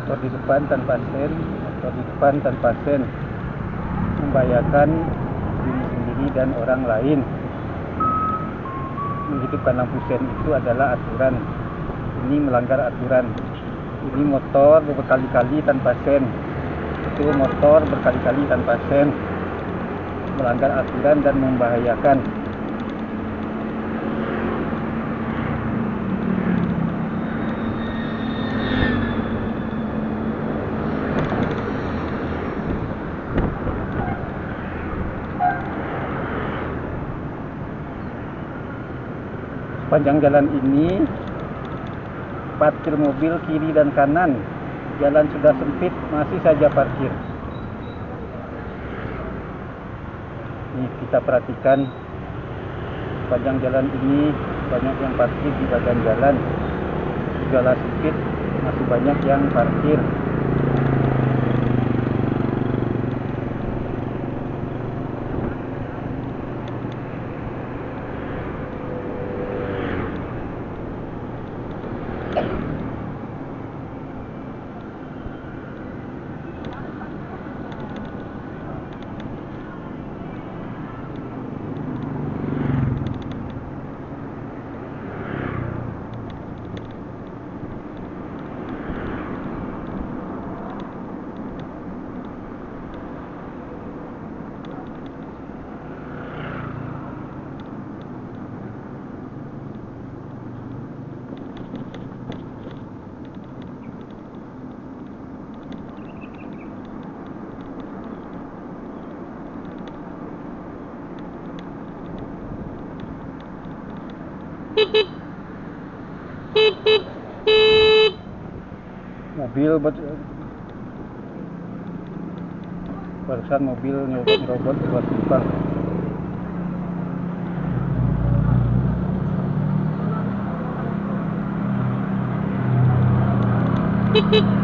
motor di depan tanpa sen, membahayakan diri sendiri dan orang lain. Menghidupkan lampu sen itu adalah aturan. Ini melanggar aturan. Ini motor berkali-kali tanpa sen, itu motor berkali-kali tanpa sen, melanggar aturan dan membahayakan. Sepanjang jalan ini parkir mobil kiri dan kanan. Jalan sudah sempit, masih saja parkir. Ini kita perhatikan, sepanjang jalan ini banyak yang parkir di bagian jalan. Jalan sempit, masih banyak yang parkir. Mobil barusan mobil nyerobot buat penumpang. Hehehe